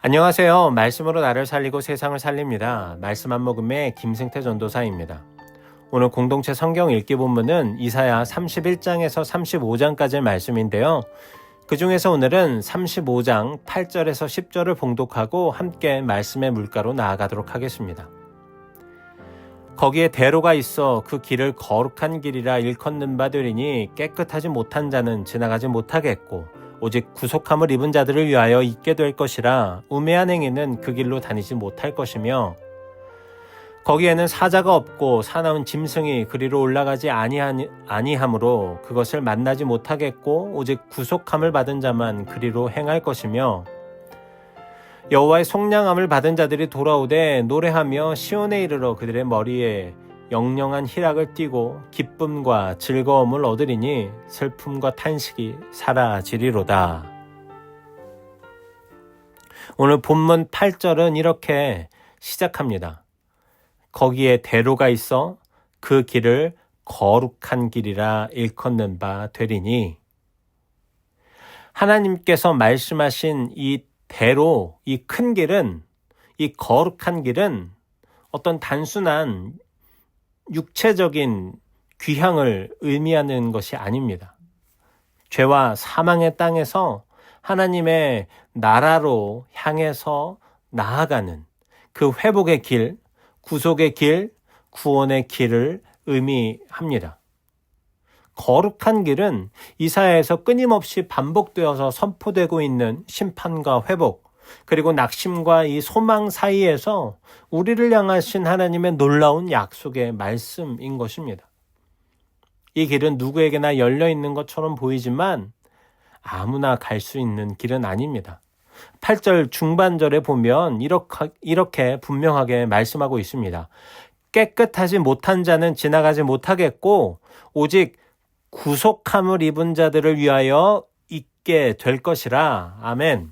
안녕하세요. 말씀으로 나를 살리고 세상을 살립니다. 말씀 한 모금의 김승태 전도사입니다. 오늘 공동체 성경 읽기 본문은 이사야 31장에서 35장까지의 말씀인데요. 그 중에서 오늘은 35장 8절에서 10절을 봉독하고 함께 말씀의 물가로 나아가도록 하겠습니다. 거기에 대로가 있어 그 길을 거룩한 길이라 일컫는 바 되리니 깨끗하지 못한 자는 지나가지 못하겠고 오직 구속함을 입은 자들을 위하여 있게 될 것이라 우매한 행위는 그 길로 다니지 못할 것이며 거기에는 사자가 없고 사나운 짐승이 그리로 올라가지 아니하므로 그것을 만나지 못하겠고 오직 구속함을 받은 자만 그리로 행할 것이며 여호와의 속량함을 받은 자들이 돌아오되 노래하며 시온에 이르러 그들의 머리에 영영한 희락을 띠고 기쁨과 즐거움을 얻으리니 슬픔과 탄식이 사라지리로다. 오늘 본문 8절은 이렇게 시작합니다. 거기에 대로가 있어 그 길을 거룩한 길이라 일컫는 바 되리니 하나님께서 말씀하신 이 대로, 이 큰 길은, 이 거룩한 길은 어떤 단순한 육체적인 귀향을 의미하는 것이 아닙니다. 죄와 사망의 땅에서 하나님의 나라로 향해서 나아가는 그 회복의 길, 구속의 길, 구원의 길을 의미합니다. 거룩한 길은 이사야에서 끊임없이 반복되어서 선포되고 있는 심판과 회복, 그리고 낙심과 이 소망 사이에서 우리를 향하신 하나님의 놀라운 약속의 말씀인 것입니다. 이 길은 누구에게나 열려 있는 것처럼 보이지만 아무나 갈 수 있는 길은 아닙니다. 8절 중반절에 보면 이렇게 분명하게 말씀하고 있습니다. 깨끗하지 못한 자는 지나가지 못하겠고 오직 구속함을 입은 자들을 위하여 있게 될 것이라. 아멘.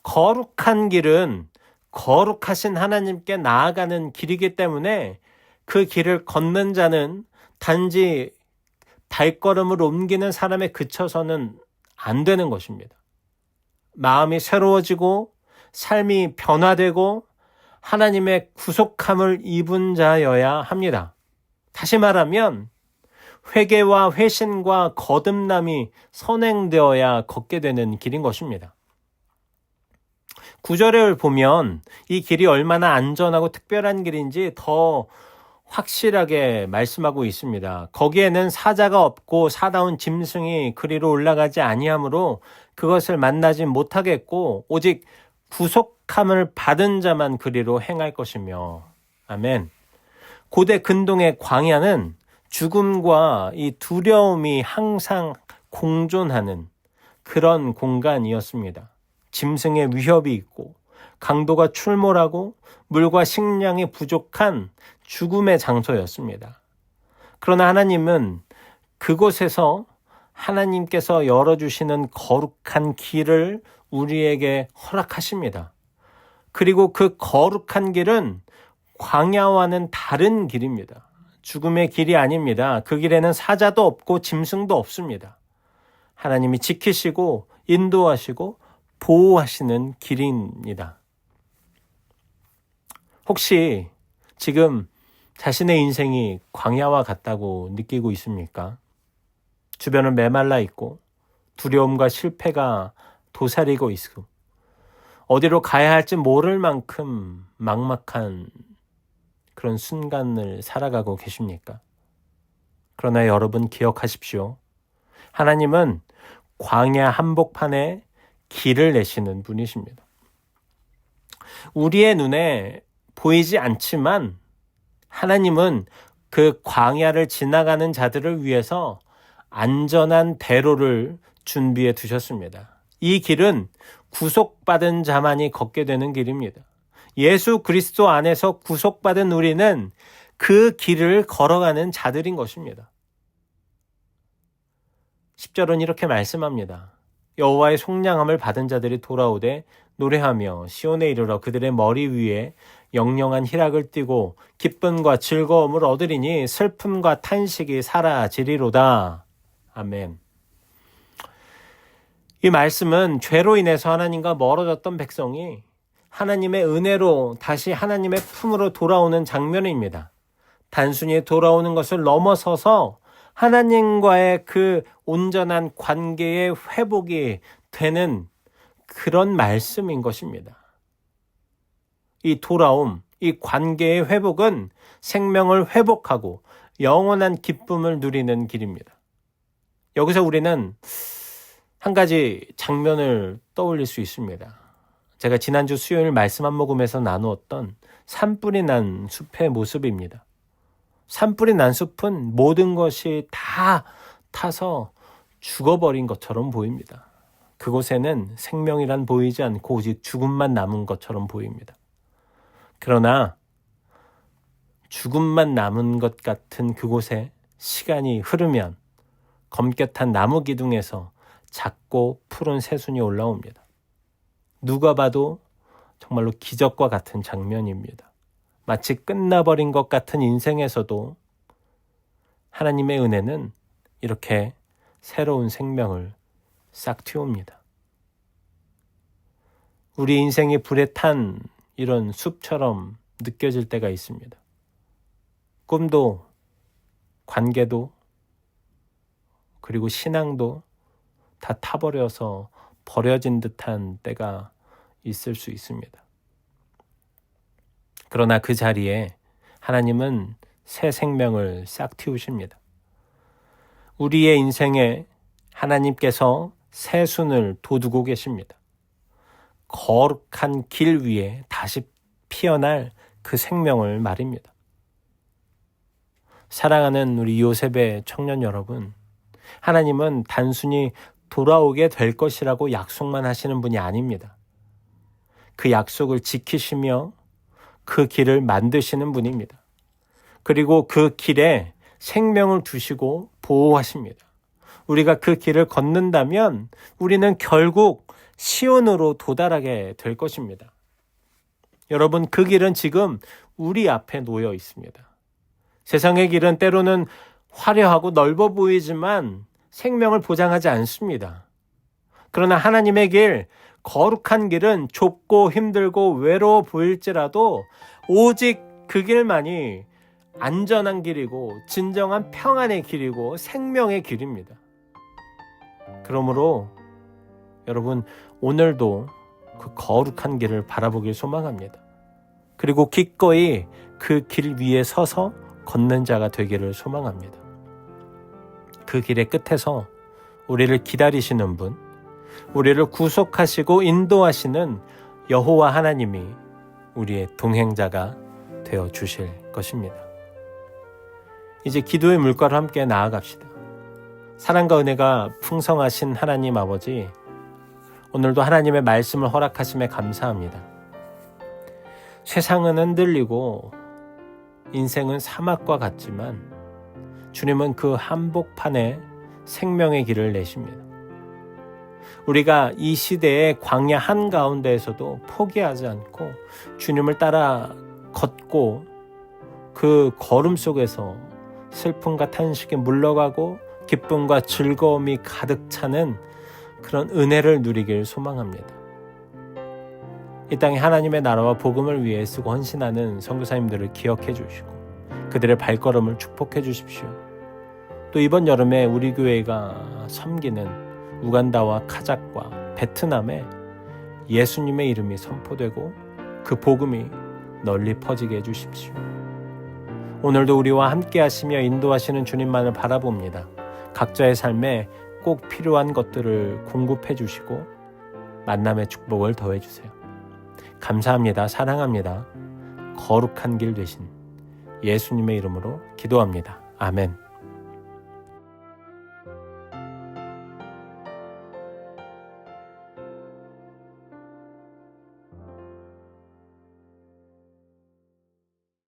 거룩한 길은 거룩하신 하나님께 나아가는 길이기 때문에 그 길을 걷는 자는 단지 발걸음을 옮기는 사람에 그쳐서는 안 되는 것입니다. 마음이 새로워지고 삶이 변화되고 하나님의 구속함을 입은 자여야 합니다. 다시 말하면 회개와 회신과 거듭남이 선행되어야 걷게 되는 길인 것입니다. 9절을 보면 이 길이 얼마나 안전하고 특별한 길인지 더 확실하게 말씀하고 있습니다. 거기에는 사자가 없고 사나운 짐승이 그리로 올라가지 아니하므로 그것을 만나지 못하겠고 오직 구속함을 받은 자만 그리로 행할 것이며. 아멘. 고대 근동의 광야는 죽음과 이 두려움이 항상 공존하는 그런 공간이었습니다. 짐승의 위협이 있고 강도가 출몰하고 물과 식량이 부족한 죽음의 장소였습니다. 그러나 하나님은 그곳에서 하나님께서 열어주시는 거룩한 길을 우리에게 허락하십니다. 그리고 그 거룩한 길은 광야와는 다른 길입니다. 죽음의 길이 아닙니다. 그 길에는 사자도 없고 짐승도 없습니다. 하나님이 지키시고 인도하시고 보호하시는 길입니다. 혹시 지금 자신의 인생이 광야와 같다고 느끼고 있습니까? 주변은 메말라 있고 두려움과 실패가 도사리고 있고 어디로 가야 할지 모를 만큼 막막한 그런 순간을 살아가고 계십니까? 그러나 여러분 기억하십시오. 하나님은 광야 한복판에 길을 내시는 분이십니다. 우리의 눈에 보이지 않지만 하나님은 그 광야를 지나가는 자들을 위해서 안전한 대로를 준비해 두셨습니다. 이 길은 구속받은 자만이 걷게 되는 길입니다. 예수 그리스도 안에서 구속받은 우리는 그 길을 걸어가는 자들인 것입니다. 10절은 이렇게 말씀합니다. 여호와의 속량함을 받은 자들이 돌아오되 노래하며 시온에 이르러 그들의 머리 위에 영영한 희락을 띠고 기쁨과 즐거움을 얻으리니 슬픔과 탄식이 사라지리로다. 아멘. 이 말씀은 죄로 인해서 하나님과 멀어졌던 백성이 하나님의 은혜로 다시 하나님의 품으로 돌아오는 장면입니다. 단순히 돌아오는 것을 넘어서서 하나님과의 그 온전한 관계의 회복이 되는 그런 말씀인 것입니다. 이 돌아옴, 이 관계의 회복은 생명을 회복하고 영원한 기쁨을 누리는 길입니다. 여기서 우리는 한 가지 장면을 떠올릴 수 있습니다. 제가 지난주 수요일 말씀 한 모금에서 나누었던 산불이 난 숲의 모습입니다. 산불이 난 숲은 모든 것이 다 타서 죽어버린 것처럼 보입니다. 그곳에는 생명이란 보이지 않고 오직 죽음만 남은 것처럼 보입니다. 그러나 죽음만 남은 것 같은 그곳에 시간이 흐르면 검게 탄 나무 기둥에서 작고 푸른 새순이 올라옵니다. 누가 봐도 정말로 기적과 같은 장면입니다. 마치 끝나버린 것 같은 인생에서도 하나님의 은혜는 이렇게 새로운 생명을 싹 틔웁니다. 우리 인생이 불에 탄 이런 숲처럼 느껴질 때가 있습니다. 꿈도, 관계도, 그리고 신앙도 다 타버려서 버려진 듯한 때가 있을 수 있습니다. 그러나 그 자리에 하나님은 새 생명을 싹 틔우십니다. 우리의 인생에 하나님께서 새 순을 돋우고 계십니다. 거룩한 길 위에 다시 피어날 그 생명을 말입니다. 사랑하는 우리 요셉의 청년 여러분, 하나님은 단순히 돌아오게 될 것이라고 약속만 하시는 분이 아닙니다. 그 약속을 지키시며 그 길을 만드시는 분입니다. 그리고 그 길에 생명을 두시고 보호하십니다. 우리가 그 길을 걷는다면 우리는 결국 시온으로 도달하게 될 것입니다. 여러분, 그 길은 지금 우리 앞에 놓여 있습니다. 세상의 길은 때로는 화려하고 넓어 보이지만 생명을 보장하지 않습니다. 그러나 하나님의 길, 거룩한 길은 좁고 힘들고 외로워 보일지라도 오직 그 길만이 안전한 길이고 진정한 평안의 길이고 생명의 길입니다. 그러므로 여러분, 오늘도 그 거룩한 길을 바라보길 소망합니다. 그리고 기꺼이 그 길 위에 서서 걷는 자가 되기를 소망합니다. 그 길의 끝에서 우리를 기다리시는 분, 우리를 구속하시고 인도하시는 여호와 하나님이 우리의 동행자가 되어 주실 것입니다. 이제 기도의 물가로 함께 나아갑시다. 사랑과 은혜가 풍성하신 하나님 아버지, 오늘도 하나님의 말씀을 허락하심에 감사합니다. 세상은 흔들리고 인생은 사막과 같지만 주님은 그 한복판에 생명의 길을 내십니다. 우리가 이 시대의 광야 한가운데에서도 포기하지 않고 주님을 따라 걷고 그 걸음 속에서 슬픔과 탄식이 물러가고 기쁨과 즐거움이 가득 차는 그런 은혜를 누리길 소망합니다. 이 땅에 하나님의 나라와 복음을 위해 쓰고 헌신하는 선교사님들을 기억해 주시고 그들의 발걸음을 축복해 주십시오. 또 이번 여름에 우리 교회가 섬기는 우간다와 카자흐과 베트남에 예수님의 이름이 선포되고 그 복음이 널리 퍼지게 해주십시오. 오늘도 우리와 함께 하시며 인도하시는 주님만을 바라봅니다. 각자의 삶에 꼭 필요한 것들을 공급해 주시고 만남의 축복을 더해 주세요. 감사합니다. 사랑합니다. 거룩한 길 되신 예수님의 이름으로 기도합니다. 아멘.